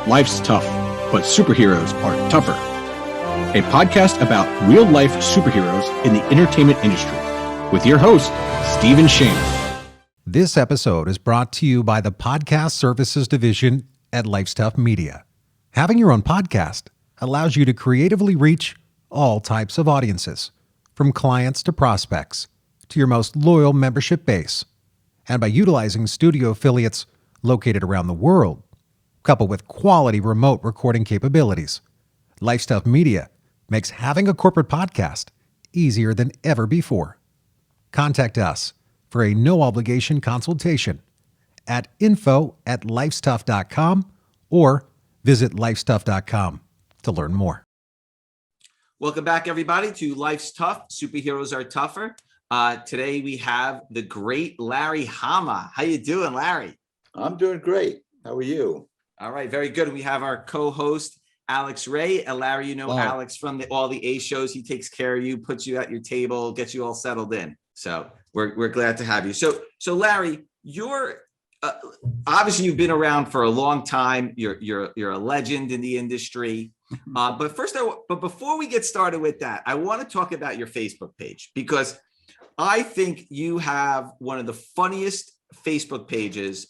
Life's Tough, but Superheroes Are Tougher. A podcast about real-life superheroes in the entertainment industry with your host, Stephen Shamus. This episode is brought to you by the Podcast Services Division at Life's Tough Media. Having your own podcast allows you to creatively reach all types of audiences, from clients to prospects, to your most loyal membership base. And by utilizing studio affiliates located around the world, coupled with quality remote recording capabilities, Life's Tough Media makes having a corporate podcast easier than ever before. Contact us for a no-obligation consultation at info@lifestuff.com or visit lifestuff.com to learn more. Welcome back, everybody, to Life's Tough, Superheroes Are Tougher. Today we have the great Larry Hama. How you doing, Larry? I'm doing great. How are you? All right, very good. We have our co-host, Alex Ray. Larry, you know Alex from all the A shows. He takes care of you, puts you at your table, gets you all settled in. So we're glad to have you. So Larry, you're obviously you've been around for a long time. You're a legend in the industry. But before we get started with that, I want to talk about your Facebook page, because I think you have one of the funniest Facebook pages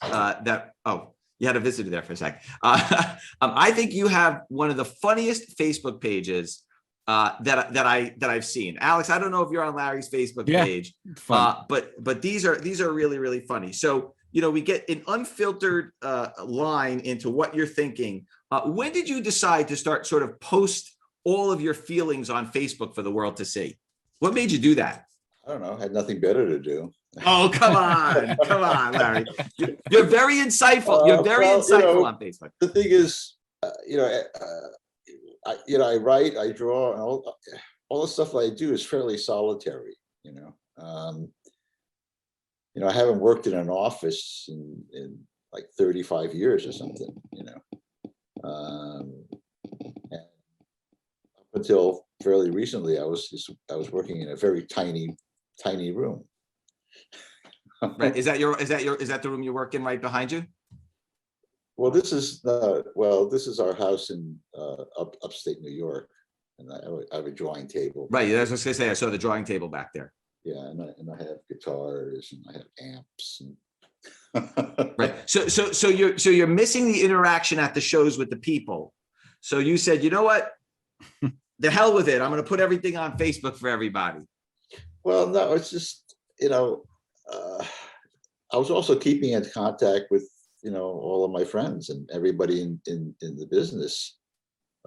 you had a visitor there for a sec. I think you have one of the funniest Facebook pages that I've seen. Alex, I don't know if you're on Larry's Facebook page, but these are really, really funny. So, we get an unfiltered line into what you're thinking. When did you decide to start sort of post all of your feelings on Facebook for the world to see? What made you do that? I don't know. I had nothing better to do. Oh, come on, Larry. You're very insightful. You're very insightful on Facebook. The thing is, I write, I draw, and all the stuff that I do is fairly solitary. I haven't worked in an office in like 35 years or something. And up until fairly recently, I was working in a very tiny room. Right. Is that the room you work in right behind you? Well, this is our house in upstate New York, and I have a drawing table. Right. That's what I was gonna say. I saw the drawing table back there. Yeah, and I have guitars and I have amps. Right. So you're missing the interaction at the shows with the people. So you said, you know what? The hell with it. I'm going to put everything on Facebook for everybody. Well, no, it's just, I was also keeping in contact with, all of my friends and everybody in the business.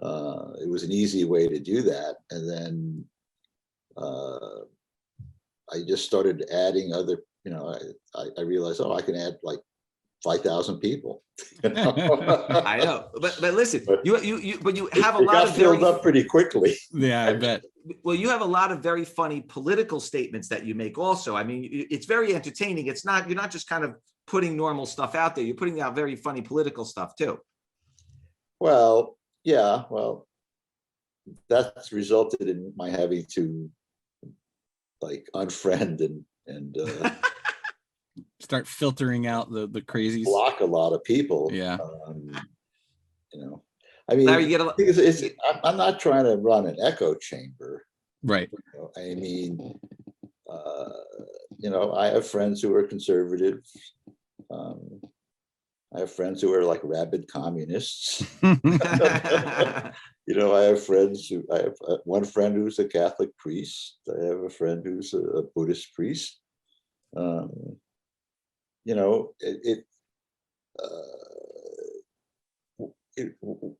It was an easy way to do that. And then I just started adding other, I realized, I can add like 5,000 people. I know, but listen, you have a lot got of filled up pretty quickly. Yeah, I bet. Well, you have a lot of very funny political statements that you make also. I mean, it's very entertaining. You're not just kind of putting normal stuff out there. You're putting out very funny political stuff too. Well, yeah. Well, that's resulted in my having to like unfriend and start filtering out the crazies. Block a lot of people. Yeah. I mean, Larry, I'm not trying to run an echo chamber. Right. I mean, I have friends who are conservative. I have friends who are like rabid communists. I have one friend who's a Catholic priest. I have a friend who's a Buddhist priest.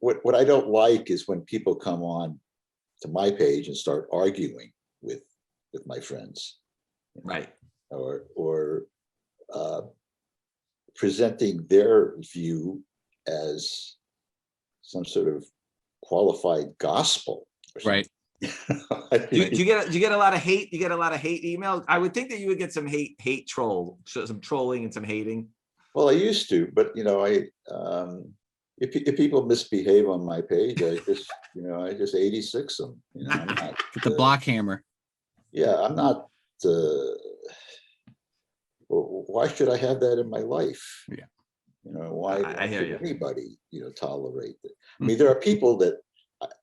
What I don't like is when people come on to my page and start arguing with my friends, right? Or presenting their view as some sort of qualified gospel, right? Do you get a lot of hate? You get a lot of hate emails. I would think that you would get some hate troll, some trolling and some hating. Well, I used to, but if people misbehave on my page, I just 86 them. I'm not, get the block hammer. Yeah, I'm not. Why should I have that in my life? Yeah. You know, why I hear should you. anybody, tolerate it? I mean, there are people that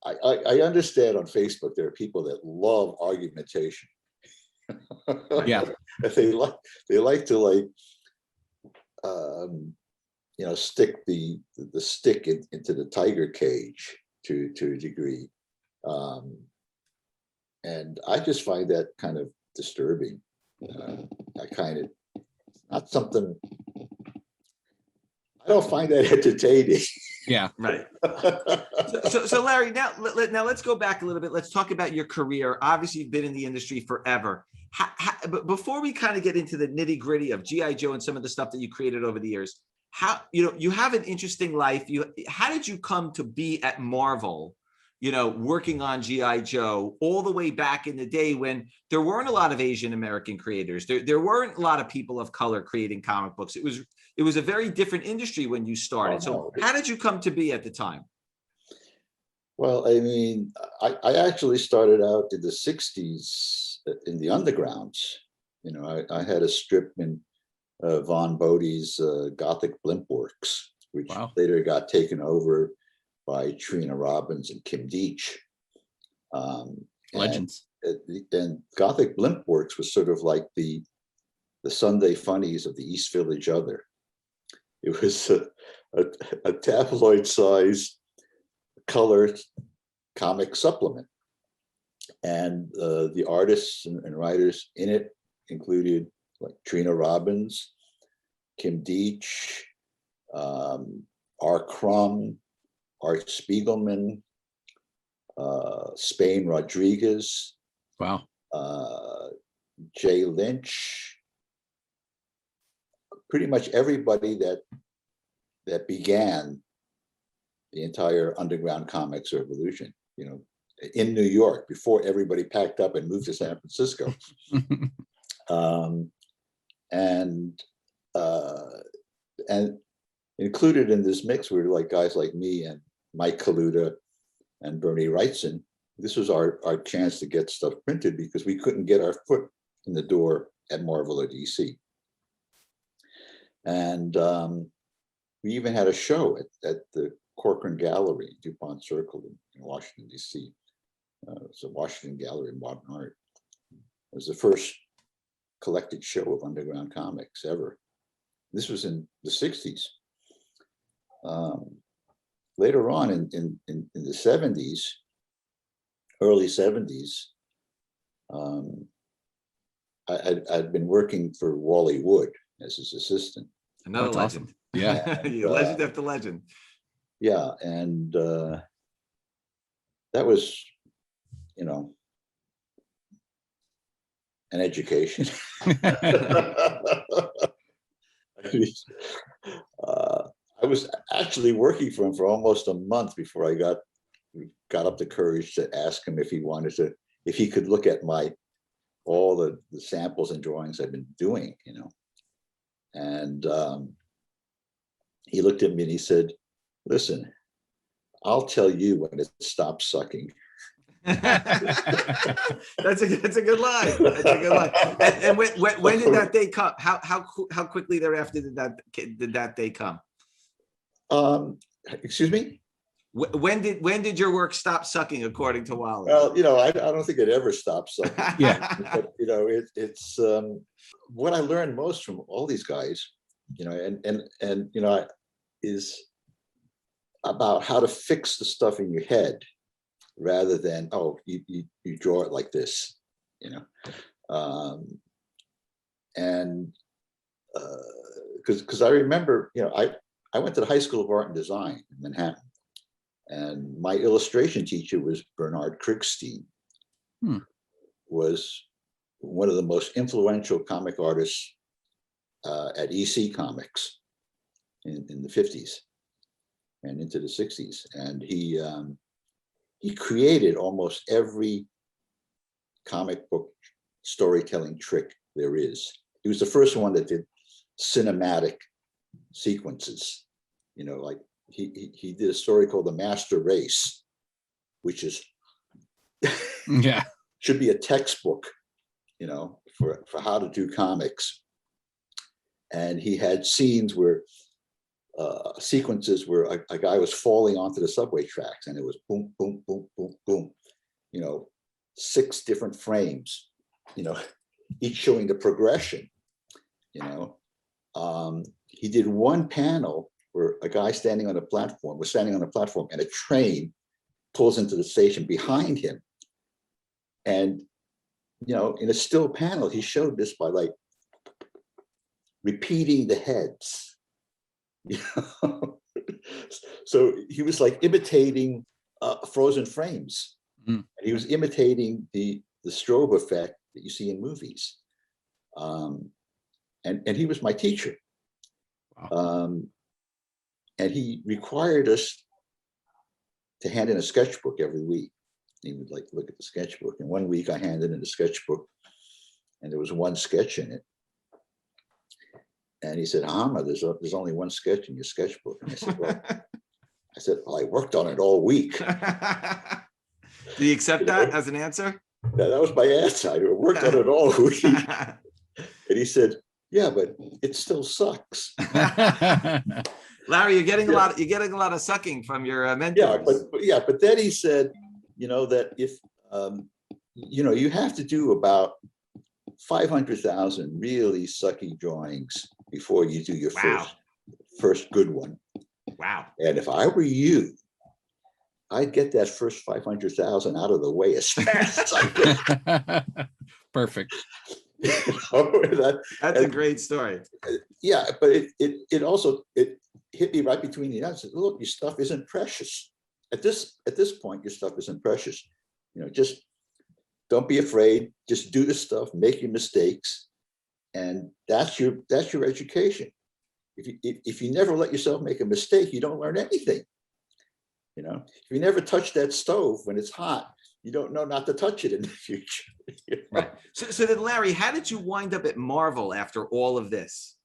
I understand on Facebook, there are people that love argumentation. Yeah. They like to stick the stick into the tiger cage to a degree. And I just find that kind of disturbing. Not something, I don't find that entertaining. Yeah. Right. So Larry, now let's go back a little bit. Let's talk about your career. Obviously, you've been in the industry forever. But before we kind of get into the nitty gritty of G.I. Joe and some of the stuff that you created over the years, you have an interesting life. How did you come to be at Marvel, working on G.I. Joe all the way back in the day when there weren't a lot of Asian American creators. There weren't a lot of people of color creating comic books. It was a very different industry when you started. So how did you come to be at the time? Well, I mean, I actually started out in the 60s in the undergrounds. I had a strip in Von Bodie's Gothic Blimp Works, which later got taken over by Trina Robbins and Kim Deitch. Legends. And Gothic Blimp Works was sort of like the Sunday funnies of the East Village Other. It was a tabloid size color comic supplement. And the artists and writers in it included like Trina Robbins, Kim Deitch, R. Crumb, Art Spiegelman, Spain Rodriguez, Wow. Jay Lynch, pretty much everybody that began the entire underground comics revolution, in New York before everybody packed up and moved to San Francisco. And included in this mix were like guys like me and Mike Kaluta and Bernie Wrightson. This was our chance to get stuff printed because we couldn't get our foot in the door at Marvel or DC. And we even had a show at the Corcoran Gallery, DuPont Circle in Washington, D.C. It's a Washington Gallery of Modern Art. It was the first collected show of underground comics ever. This was in the 60s. Later on in the 70s, early 70s, I'd been working for Wally Wood as his assistant. Another That's legend. awesome. Yeah. Legend after legend. Yeah, and that was, an education. I was actually working for him for almost a month before I got up the courage to ask him if he could look at all the samples and drawings I've been doing, And he looked at me and he said, "Listen, I'll tell you when it stops sucking." That's a good line. That's a good line. And when did that day come? How quickly thereafter did that day come? Excuse me? When did your work stop sucking, according to Wally? Well, I don't think it ever stops sucking. Yeah. But, it's what I learned most from all these guys, is about how to fix the stuff in your head rather than, you draw it like this, and because I remember, I went to the High School of Art and Design in Manhattan, and my illustration teacher was Bernard Krigstein, was one of the most influential comic artists at EC Comics in the 50s and into the 60s. And he created almost every comic book storytelling trick there is. He was the first one that did cinematic sequences, like he did a story called The Master Race, which is should be a textbook, for how to do comics. And he had scenes where sequences where a guy was falling onto the subway tracks, and it was boom, boom, boom, boom, boom. 6 different frames, each showing the progression. He did one panel where a guy was standing on a platform, and a train pulls into the station behind him. And, in a still panel, he showed this by like repeating the heads. So he was like imitating frozen frames. And he was imitating the strobe effect that you see in movies. And he was my teacher. Wow. And he required us to hand in a sketchbook every week. He would like look at the sketchbook. And one week I handed in the sketchbook, and there was one sketch in it. And he said, Hama, there's only one sketch in your sketchbook. And I said, well, I worked on it all week. Do you accept that as an answer? Yeah, that was my answer. I worked on it all week. And he said, yeah, but it still sucks. Larry, you're getting a lot of sucking from your mentors. But then he said, that if you have to do about 500,000 really sucky drawings before you do your first good one. Wow. And if I were you, I'd get that first 500,000 out of the way as fast as I could. Perfect. That's a great story. Yeah, but it also hit me right between the eyes. Look, your stuff isn't precious. At this point, your stuff isn't precious. Just don't be afraid. Just do the stuff. Make your mistakes, and that's your education. If you never let yourself make a mistake, you don't learn anything. If you never touch that stove when it's hot, you don't know not to touch it in the future. Right. So then, Larry, how did you wind up at Marvel after all of this?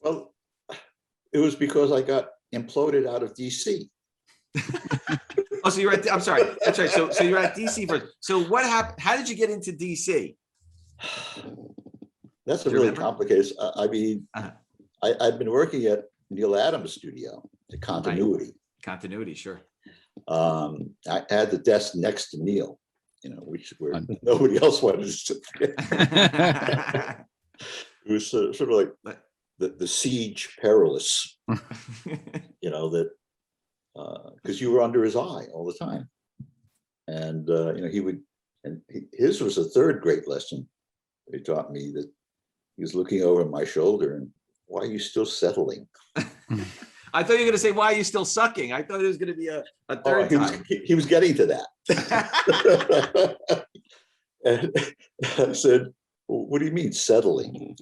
Well, it was because I got imploded out of DC. Oh, so you're at, I'm sorry. That's right. So you're at DC first. So what happened? How did you get into DC? That's a really complicated. I mean, I've been working at Neil Adams' studio, the Continuity. Right. Continuity, sure. I had the desk next to Neil, which where nobody else wanted to sit. It was sort of like the siege perilous, that because you were under his eye all the time, and he would, and his was a third great lesson. He taught me that he was looking over my shoulder and, why are you still settling? I thought you were going to say, why are you still sucking? I thought it was going to be a third time. He was getting to that. And I said, well, what do you mean settling?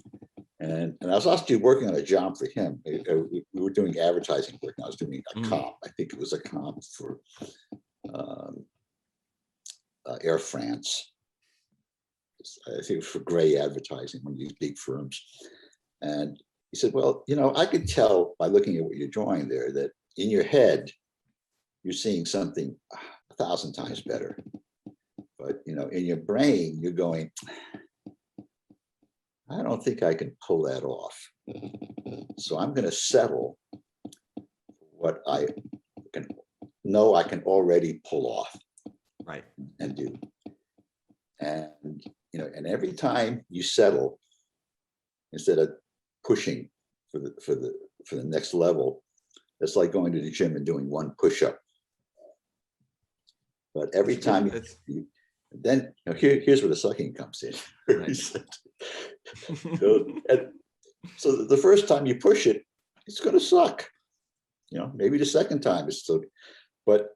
And I was actually working on a job for him. We were doing advertising work. And I was doing a comp. I think it was a comp for Air France. I think it was for Gray Advertising, one of these big firms. And he said, well, I could tell by looking at what you're drawing there that in your head, you're seeing something 1,000 times better. But, in your brain, you're going, I don't think I can pull that off. So I'm going to settle what I can know I can already pull off. Right. And do. And, and every time you settle, instead of pushing for the next level, it's like going to the gym and doing one push-up. But every time here's where the sucking comes in. Right. So the first time you push it, it's going to suck. Maybe the second time it's still, but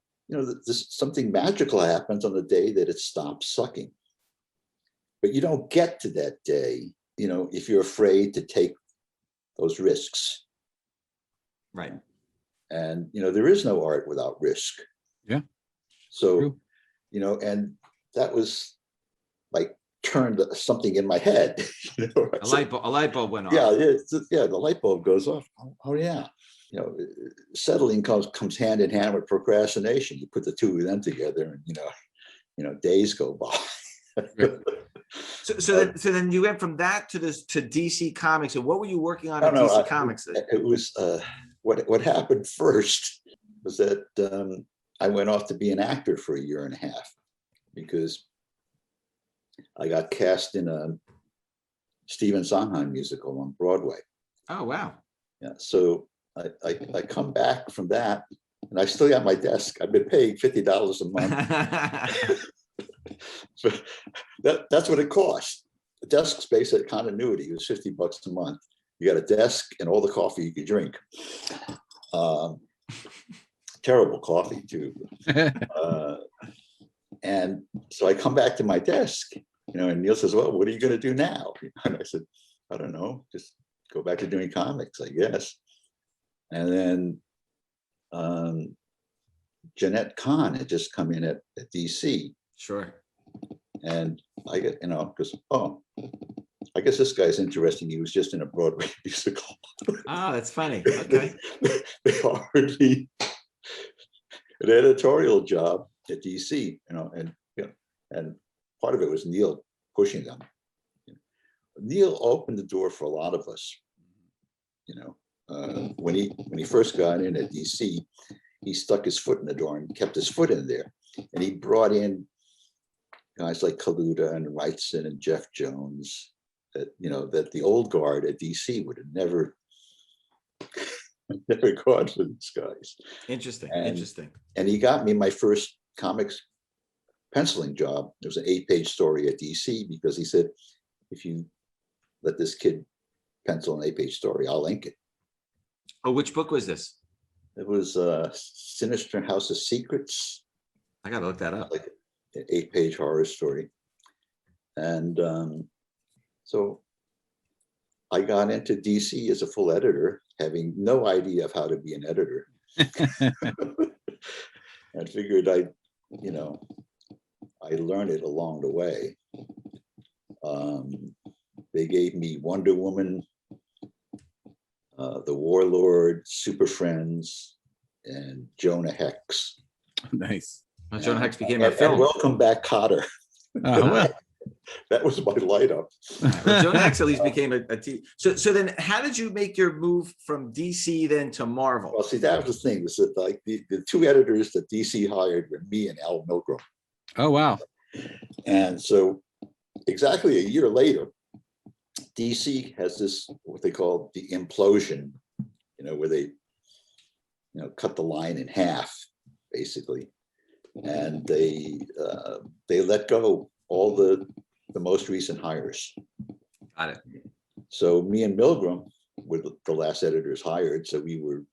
something magical happens on the day that it stops sucking. But you don't get to that day, if you're afraid to take those risks. Right. And, there is no art without risk. Yeah. So, true. And that was like turned something in my head. A light bulb went off. Yeah. The light bulb goes off. Oh yeah. Settling comes hand in hand with procrastination. You put the two of them together and, days go by. So then you went from that to DC Comics. And what were you working on at DC Comics? It was what happened first was that I went off to be an actor for a year and a half because I got cast in a Stephen Sondheim musical on Broadway. Oh, wow. Yeah, so I come back from that, and I still got my desk. I've been paying $50 a month. So that's what it cost. The desk space at Continuity was $50 a month. You got a desk and all the coffee you could drink. Terrible coffee too. And so I come back to my desk, and Neil says, "Well, what are you going to do now?" And I said, "I don't know, just go back to doing comics, I guess." And then Jeanette Kahn had just come in at DC. Sure. And I get, because, I guess this guy's interesting. He was just in a Broadway musical. Oh, that's funny. Okay. They offered me an editorial job at DC, and part of it was Neil pushing them. Neil opened the door for a lot of us. When he first got in at DC, he stuck his foot in the door and kept his foot in there, and he brought in guys like Kaluta and Wrightson and Jeff Jones that the old guard at DC would have never gone for these guys. Interesting. And he got me my first comics penciling job. It was an 8-page story at DC because he said, "If you let this kid pencil an 8-page story, I'll ink it." Oh, which book was this? It was Sinister House of Secrets. I gotta look that up. Like an 8-page horror story. And so I got into DC as a full editor, having no idea of how to be an editor. And figured I learned it along the way. They gave me Wonder Woman, The Warlord, Super Friends, and Jonah Hex. Nice. Well, Jonah Hex became a film. And Welcome Back, Kotter. That was my light up. Well, Jonah Hex at least became a TV. So then how did you make your move from DC then to Marvel? Well, see, that was the thing, was that like the two editors that DC hired were me and Al Milgrom. Oh, wow. And so exactly a year later, DC has this, what they call the implosion, where they, cut the line in half, basically. And they let go all the most recent hires. Got it. So me and Milgram were the last editors hired. So we were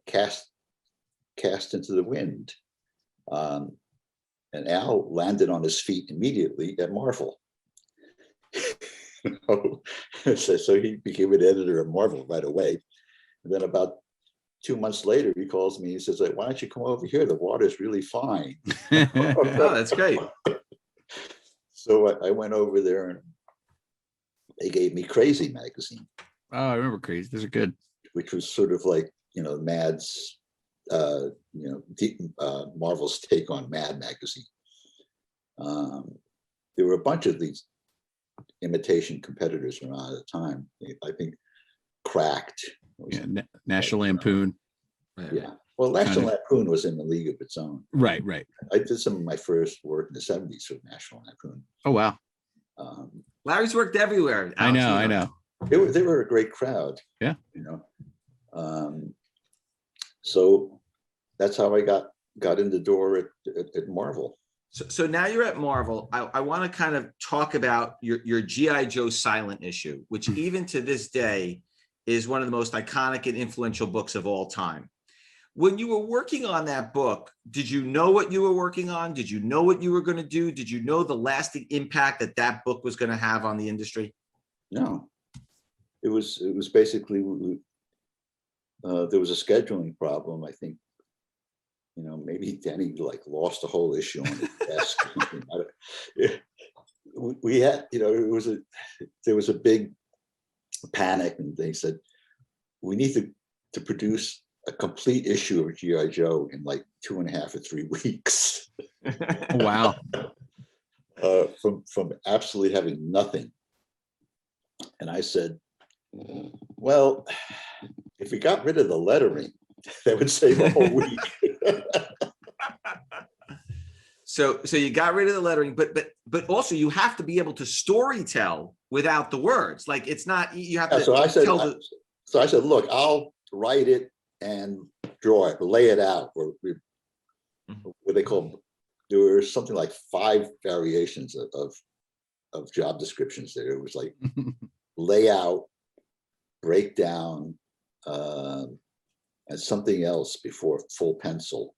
cast into the wind. And Al landed on his feet immediately at Marvel. So he became an editor of Marvel right away. And then about 2 months later, he calls me. He says, "Like, why don't you come over here? The water's really fine." Oh, that's great. So I went over there, and they gave me Crazy magazine. Oh, I remember Crazy. Those are good. Which was sort of like Mad's, Marvel's take on Mad magazine. There were a bunch of these imitation competitors around at the time. I think Cracked. National Lampoon. Yeah. Well, National Lampoon was in the league of its own. Right. I did some of my first work in the 70s for National Lampoon. Oh, wow. Larry's worked everywhere. I know. They were a great crowd. Yeah. So that's how I got in the door at Marvel. So now you're at Marvel. I want to kind of talk about your G.I. Joe silent issue, which even to this day is one of the most iconic and influential books of all time. When you were working on that book, did you know what you were working on? Did you know what you were going to do? Did you know the lasting impact that book was going to have on the industry? No, it was basically, there was a scheduling problem. I think, maybe Denny lost a whole issue on the desk. We had, there was a big panic, and they said, "We need to produce a complete issue of G.I. Joe in 2.5 or 3 weeks." Wow. From absolutely having nothing. And I said, "Well, if we got rid of the lettering, that would save a whole week. So you got rid of the lettering, but also you have to be able to story tell without the words. Like it's not, you have to So I said, tell the, look, I'll write it and draw it, lay it out, or what they call, there were something like 5 variations of job descriptions there. It was like layout, breakdown, and something else before full pencil.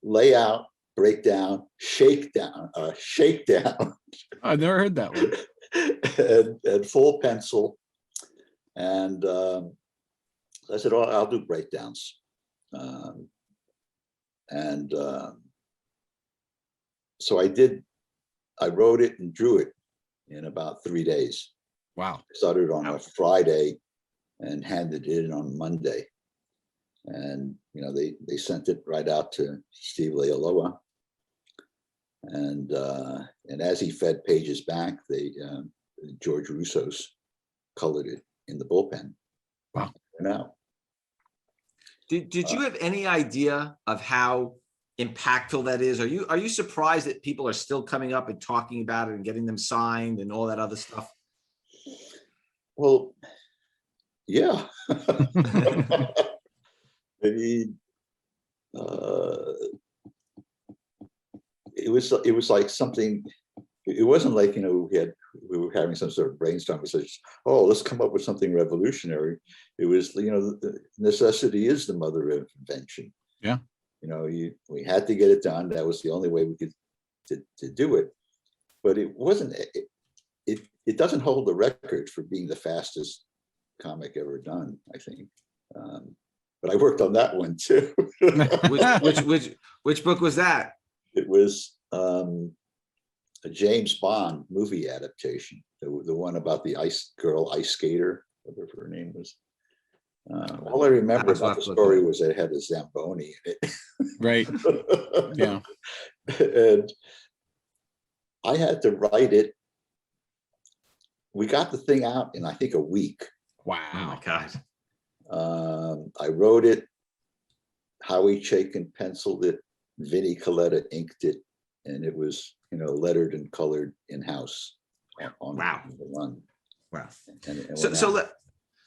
Layout, breakdown, shakedown. I've never heard that one. and full pencil. And I said, oh, I'll do breakdowns. So I wrote it and drew it in about 3 days. Wow. Started on a Friday and handed it in on Monday. And, they sent it right out to Steve Lealoa. And as he fed pages back, George Russo's colored it in the bullpen. Wow. Now, did you have any idea of how impactful that is? Are you surprised that people are still coming up and talking about it and getting them signed and all that other stuff? Well, yeah. I mean, it was like something. It wasn't like we were having some sort of brainstorm. We said, "Oh, let's come up with something revolutionary." It was, the necessity is the mother of invention. Yeah. We had to get it done. That was the only way we could to do it. But it wasn't. It doesn't hold the record for being the fastest comic ever done, I think. But I worked on that one too. Which book was that? It was a James Bond movie adaptation. The one about the ice skater, whatever her name was. All I remember about the story was that it had a Zamboni in it. Right. Yeah. And I had to write it. We got the thing out in, I think, a week. Wow. Oh my God. I wrote it. Howie Chaikin penciled it. Vinnie Coletta inked it, and it was, lettered and colored in-house on Wow. the run. Wow. And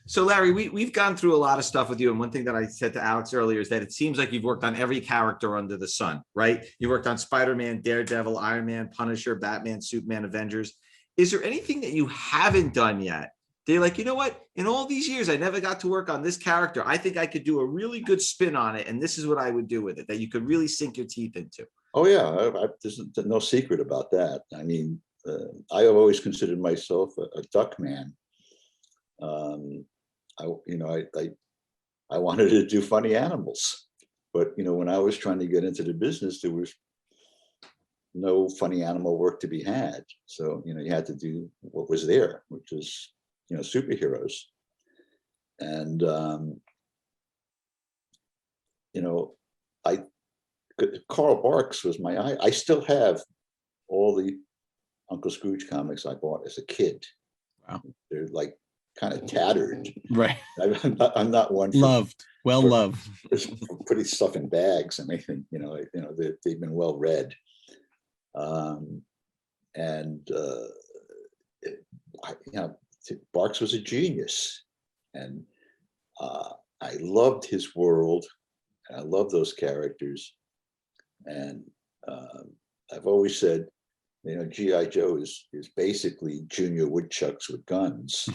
So Larry, we've gone through a lot of stuff with you. And one thing that I said to Alex earlier is that it seems like you've worked on every character under the sun, right? You worked on Spider-Man, Daredevil, Iron Man, Punisher, Batman, Superman, Avengers. Is there anything that you haven't done yet? They're like, you know what? In all these years, I never got to work on this character. I think I could do a really good spin on it. And this is what I would do with it, that you could really sink your teeth into. Oh yeah, there's no secret about that. I mean, I have always considered myself a duck man. I wanted to do funny animals, but when I was trying to get into the business, there was no funny animal work to be had. So you had to do what was there, which is superheroes. And Carl Barks was I still have all the Uncle Scrooge comics I bought as a kid. Wow. They're like kind of tattered. Right. I'm not one loved, loved. For putting stuff in bags and anything. They've been well read. Barks was a genius, and I loved his world. And I love those characters, and I've always said, G.I. Joe is basically Junior Woodchucks with guns.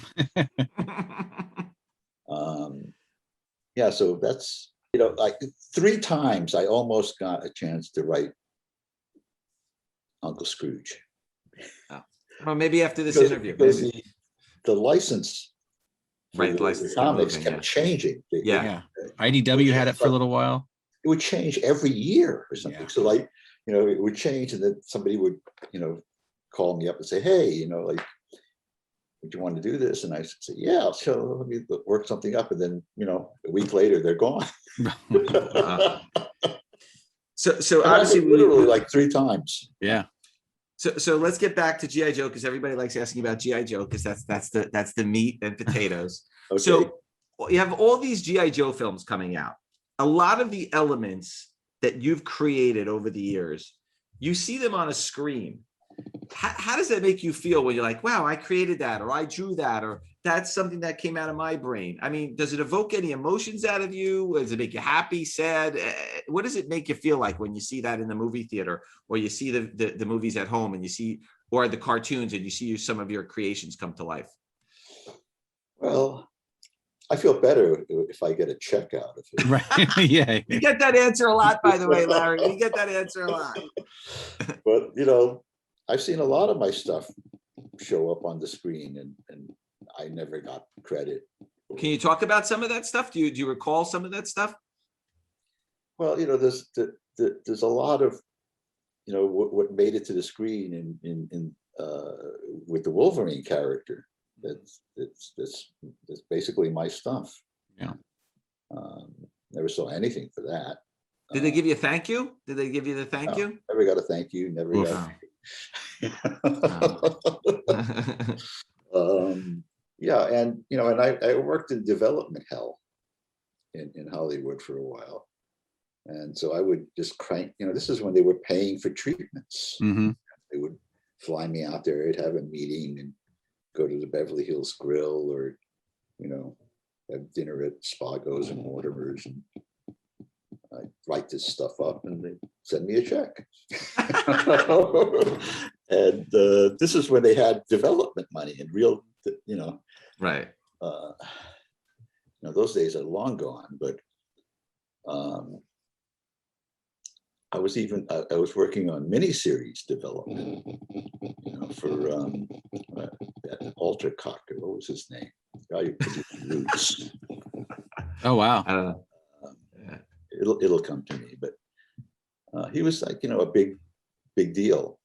So that's like 3 times I almost got a chance to write Uncle Scrooge. Well, maybe after this interview, because the license, right? The license comics kept changing. Yeah. IDW had it for a little while. It would change every year or something. Yeah. So like, it would change, and then somebody would, call me up and say, hey, would you want to do this? And I said, yeah, so let me work something up. And then, a week later, they're gone. So obviously, literally like 3 times. Yeah. So let's get back to G.I. Joe, because everybody likes asking about G.I. Joe, because that's the meat and potatoes. Okay. So you have all these G.I. Joe films coming out. A lot of the elements that you've created over the years, you see them on a screen. How does that make you feel when you're like, wow, I created that, or I drew that, or that's something that came out of my brain? I mean, does it evoke any emotions out of you? Does it make you happy, sad? What does it make you feel like when you see that in the movie theater, or you see the movies at home, and you see, or the cartoons, and you see some of your creations come to life? Well, I feel better if I get a check out of it. Right. Yeah. You get that answer a lot, by the way, Larry. You get that answer a lot. But I've seen a lot of my stuff show up on the screen, and I never got credit. Can you talk about some of that stuff? Do you recall some of that stuff? Well, there's a lot of what made it to the screen in with the Wolverine character. That's basically my stuff. Yeah. Never saw anything for that. Did they give you a thank you? Did they give you the thank you? Never got a thank you. Never got. Yeah, and I worked in development hell in Hollywood for a while, and so I would just crank. This is when they were paying for treatments. Mm-hmm. They would fly me out there. I'd have a meeting and go to the Beverly Hills Grill, or have dinner at Spago's and Mortimer's, and I write this stuff up and they send me a check. And this is when they had development money and real, Right. Those days are long gone, but I was working on miniseries development, for that Alter Cocker. What was his name? The guy who produced Roots. Oh, wow. I don't know. It'll come to me, but he was like, a big deal.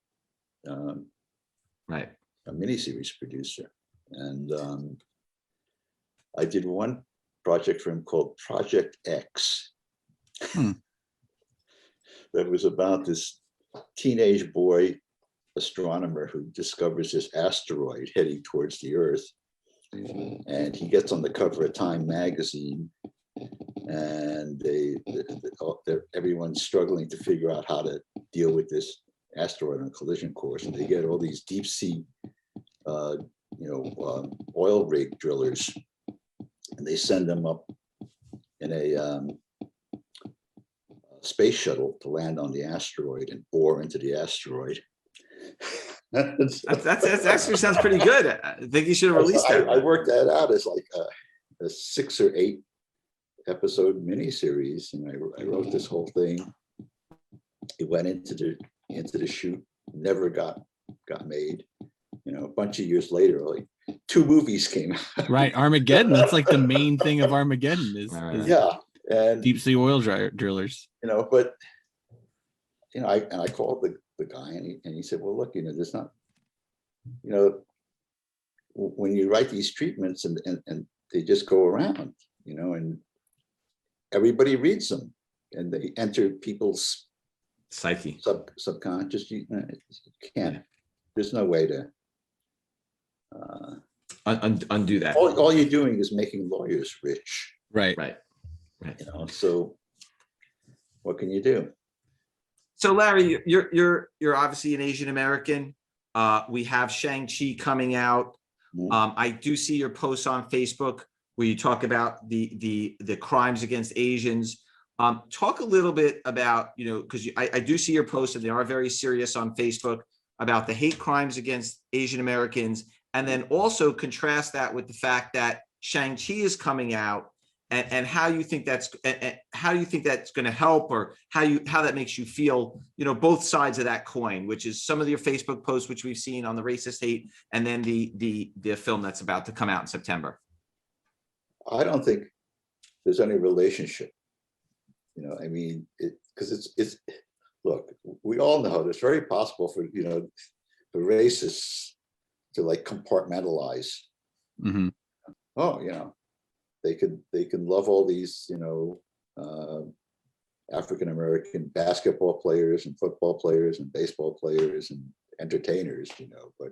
Right. A miniseries producer. And I did one project for him called Project X. That was about this teenage boy astronomer who discovers this asteroid heading towards the Earth. And he gets on the cover of Time magazine, and everyone's struggling to figure out how to deal with this asteroid on a collision course. And they get all these deep sea, oil rig drillers, and they send them up in a space shuttle to land on the asteroid and bore into the asteroid. That actually sounds pretty good. I think you should have released that. I worked that out as like a 6 or 8 episode miniseries, and I wrote this whole thing. It went into the shoot, never got made. A bunch of years later, like 2 movies came out. Right, Armageddon. That's like the main thing of Armageddon is yeah, and deep sea oil drillers. But I called the guy, and he said, well, look, there's not, when you write these treatments and they just go around, and everybody reads them and they enter people's psyche, subconscious. You can't. There's no way to undo that. All you're doing is making lawyers rich. Right. So what can you do? So Larry, you're obviously an Asian American. We have ShangChi coming out. I do see your posts on Facebook where you talk about the crimes against Asians. Talk a little bit about, because I do see your posts, and they are very serious on Facebook, about the hate crimes against Asian Americans, and then also contrast that with the fact that ShangChi is coming out, and how you think that's going to help, or how that makes you feel, both sides of that coin, which is some of your Facebook posts, which we've seen on the racist hate, and then the film that's about to come out in September. I don't think there's any relationship, because it's look, we all know it's very possible for the racists to like compartmentalize. Mm-hmm. They can love all these African American basketball players and football players and baseball players and entertainers, but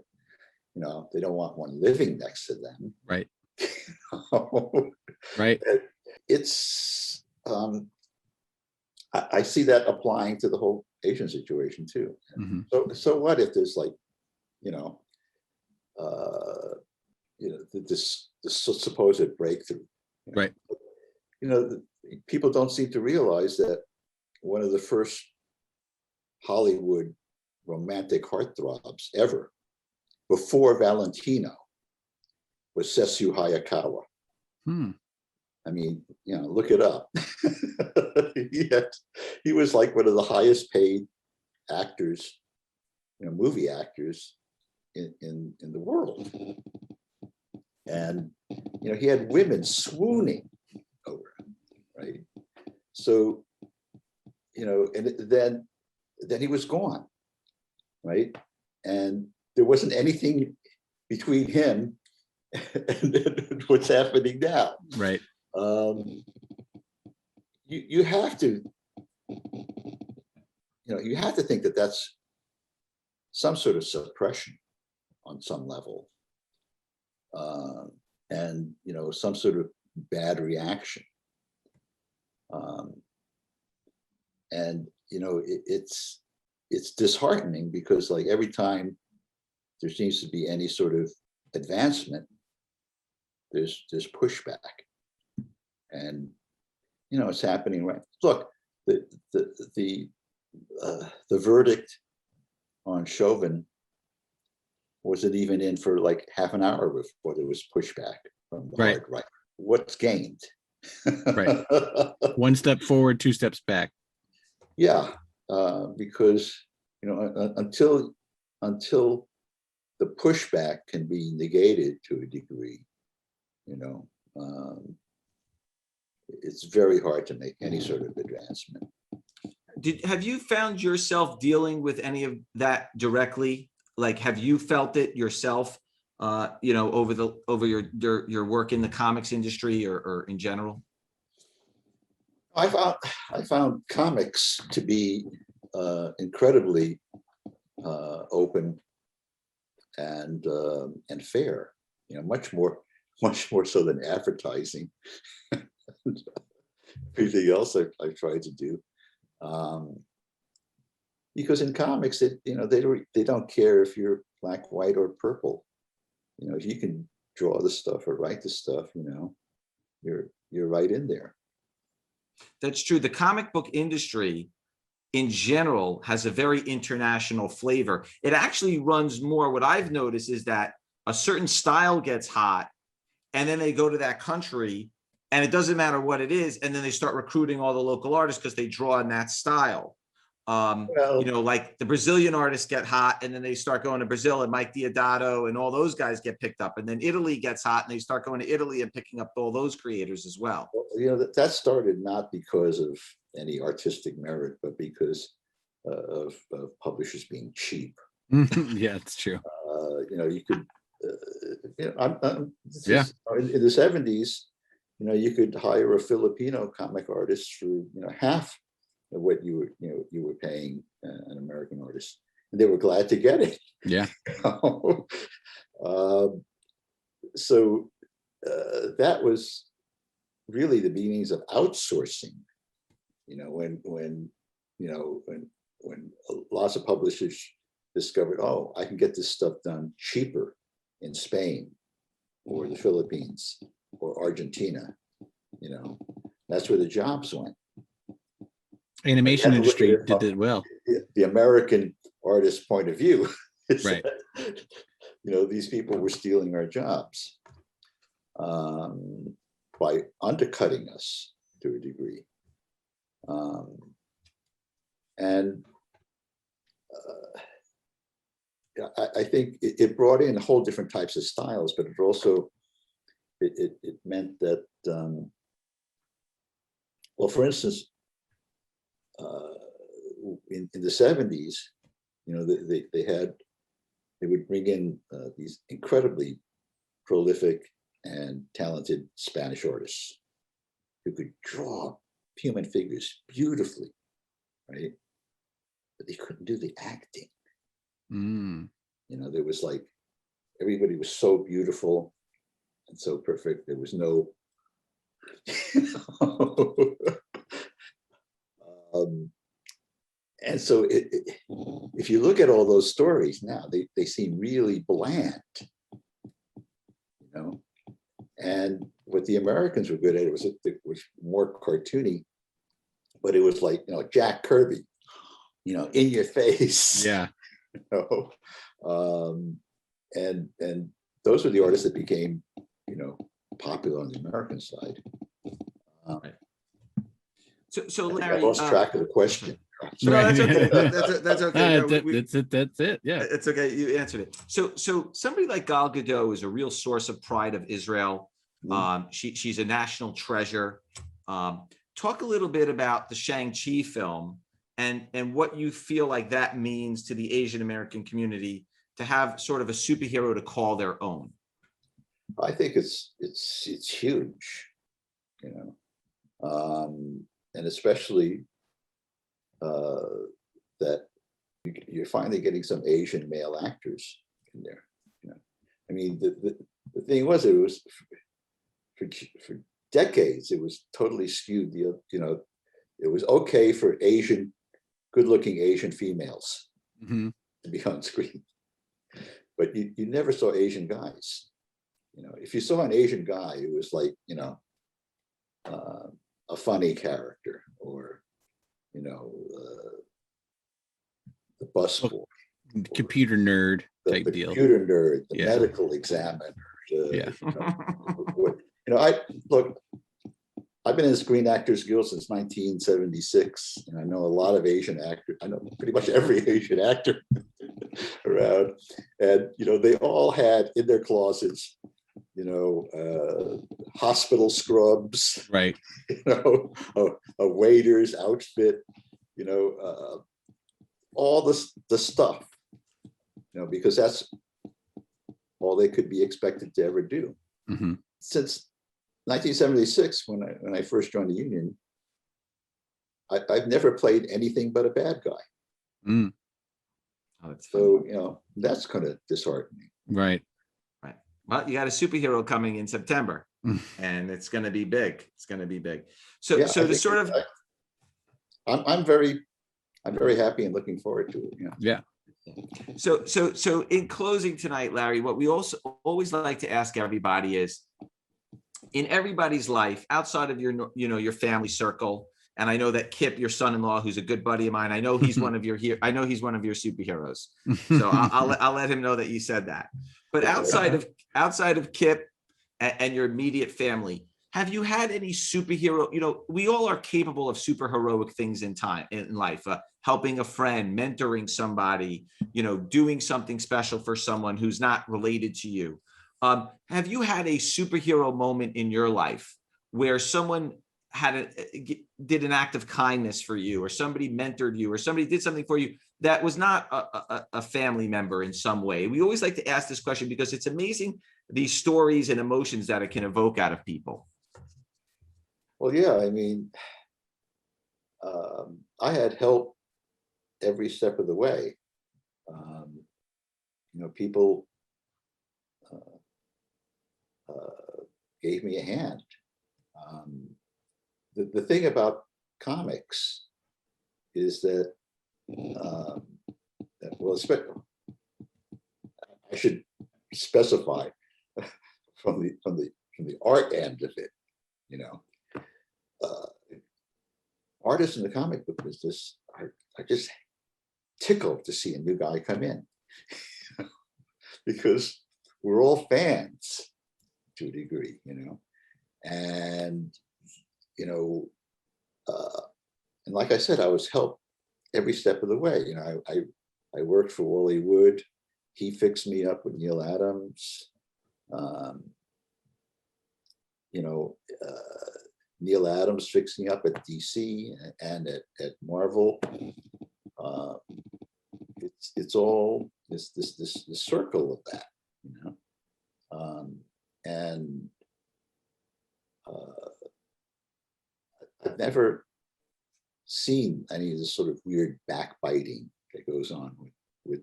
they don't want one living next to them. Right. Right. It's I see that applying to the whole Asian situation too. Mhm. So what if there's like, you know, this supposed breakthrough? Right. People don't seem to realize that one of the first Hollywood romantic heartthrobs ever, before Valentino, was Sessue Hayakawa. Hmm. I mean, look it up. He was like one of the highest paid actors, movie actors in the world. And, he had women swooning over him, right? So, and then he was gone, right? And there wasn't anything between him and what's happening now. Right. You have to, you have to think that that's some sort of suppression on some level, and some sort of bad reaction, and it's disheartening because like every time there seems to be any sort of advancement, there's pushback, and it's happening right. Look, the verdict on Chauvin wasn't even in for like half an hour before there was pushback from the hard right. What's gained? Right. One step forward, two steps back. Yeah, because until the pushback can be negated to a degree, it's very hard to make any sort of advancement. Have you found yourself dealing with any of that directly? Like, have you felt it yourself, over your work in the comics industry or in general? I found comics to be incredibly open and fair. Much more so than advertising. Everything else I've tried to do. Because in comics, they don't care if you're black, white, or purple. If you can draw the stuff or write the stuff, you're right in there. That's true. The comic book industry in general has a very international flavor. It actually runs more. What I've noticed is that a certain style gets hot and then they go to that country and it doesn't matter what it is. And then they start recruiting all the local artists because they draw in that style. Like the Brazilian artists get hot and then they start going to Brazil, and Mike Deodato and all those guys get picked up. And then Italy gets hot and they start going to Italy and picking up all those creators as well. That started not because of any artistic merit, but because of publishers being cheap. Yeah, it's true. You could, in the 70s, you could hire a Filipino comic artist for half of what you were paying an American artist, and they were glad to get it. Yeah. So that was really the beginnings of outsourcing. When lots of publishers discovered, oh, I can get this stuff done cheaper in Spain or the Philippines or Argentina. That's where the jobs went. Animation industry did it well. The American artist's point of view is right. that, these people were stealing our jobs by undercutting us to a degree. I think it brought in whole different types of styles, but it also it meant that, for instance, in the 70s, they would bring in these incredibly prolific and talented Spanish artists who could draw human figures beautifully, right? But they couldn't do the acting. Mm. There was like, everybody was so beautiful and so perfect. There was no, you know, and so if you look at all those stories now, they seem really bland, you know. And what the Americans were good at, it was more cartoony, but it was like, you know, Jack Kirby, you know, in your face. Yeah. You know? And those were the artists that became, you know, popular on the American side. So I Larry, lost track of the question. No, that's okay. That's okay. No, That's it. Yeah. It's okay. You answered it. So somebody like Gal Gadot is a real source of pride of Israel. She's a national treasure. Talk a little bit about the Shang-Chi film and what you feel like that means to the Asian American community to have sort of a superhero to call their own. I think it's huge, you know, and especially that you're finally getting some Asian male actors in there. You know, I mean, the thing was, it was for decades, it was totally skewed. You know, it was okay for good-looking Asian females to be on screen, but you never saw Asian guys. You know, if you saw an Asian guy, it was like, you know, a funny character, or, you know, the busboy, computer nerd type the deal. Computer nerd, the medical examiner. Yeah. You know, I've been in the Screen Actors Guild since 1976, and I know a lot of Asian actors. I know pretty much every Asian actor around, and you know, they all had in their closets, you know, hospital scrubs, Right? You know, a waiter's outfit, you know, all the stuff, you know, because that's all they could be expected to ever do. Since 1976, when I first joined the union, I've never played anything but a bad guy. So, you know, that's kind of disheartening. Right. Well, you got a superhero coming in September, and it's going to be big. It's going to be big. So, Yeah, so to sort of, I'm very happy and looking forward to it. Yeah. So in closing tonight, Larry, what we also always like to ask everybody is, in everybody's life outside of your, you know, your family circle, and I know that Kip, your son-in-law, who's a good buddy of mine, I know he's one of your I know he's one of your superheroes. So I'll let him know that you said that. But outside of Kip and your immediate family, have you had any superhero? You know, we all are capable of super heroic things in life, helping a friend, mentoring somebody, you know, doing something special for someone who's not related to you. Have you had a superhero moment in your life where someone did an act of kindness for you, or somebody mentored you, or somebody did something for you that was not a family member in some way? We always like to ask this question because it's amazing these stories and emotions that it can evoke out of people. Well, yeah, I mean, I had help every step of the way. You know, people gave me a hand. The thing about comics is that, well, I should specify from the art end of it, you know, artists in the comic book business are just tickled to see a new guy come in because we're all fans to a degree, you know, and you know, and like I said, I was helped every step of the way. You know, I worked for Wally Wood. He fixed me up with Neil Adams. You know, Neil Adams fixed me up at DC and at Marvel. It's all this circle of that, you know, and I've never seen any of this sort of weird backbiting that goes on with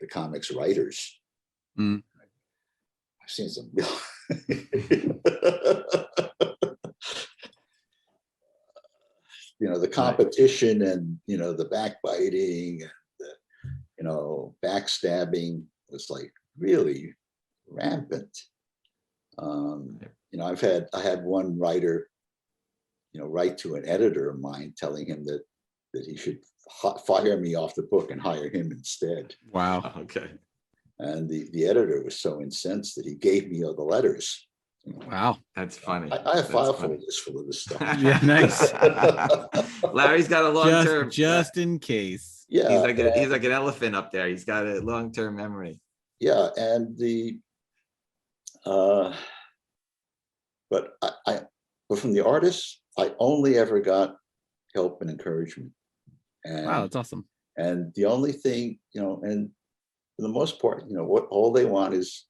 the comics writers. seen some. The competition and, the backbiting and the, backstabbing was like really rampant. I had one writer, write to an editor of mine telling him that he should fire me off the book and hire him instead. Wow. Okay. And the editor was so incensed that he gave me all the letters. Wow. That's funny. I have file folders full of this stuff. Yeah, nice. Larry's got a long term. Just in case. Yeah. He's like an elephant up there. He's got a long term memory. Yeah, and but from the artists, I only ever got help and encouragement. And, Wow, that's awesome. And the only thing, and for the most part, what all they want is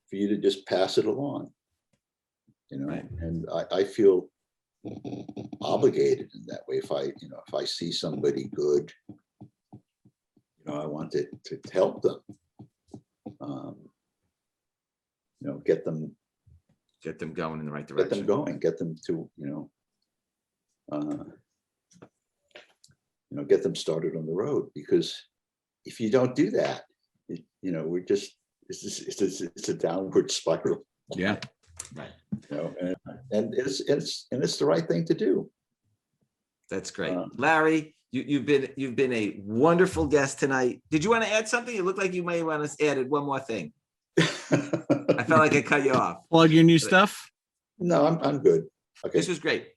for you to just pass it along. Right. And I feel obligated in that way. If I see somebody good, I want to help them. Get them going in the right direction. Get them going. Get them to get them started on the road. Because if you don't do that, we're just it's a downward spiral. Yeah. Right. And it's the right thing to do. That's great. Larry, you've been a wonderful guest tonight. Did you want to add something? It looked like you may want to add one more thing. I felt like I cut you off. Plug your new stuff. No, I'm good. Okay. This was great.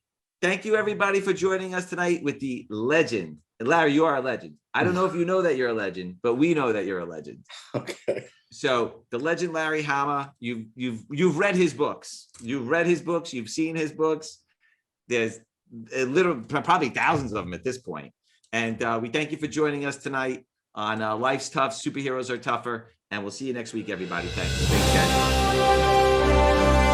Thank you, everybody, for joining us tonight with the legend. And Larry, you are a legend. I don't know if you know that you're a legend, but we know that you're a legend. Okay. So the legend Larry Hama, you've read his books. You've read his books. You've seen his books. There's probably thousands of them at this point. And we thank you for joining us tonight on Life's Tough, Superheroes Are Tougher. And we'll see you next week, everybody. Thanks. Thanks, guys.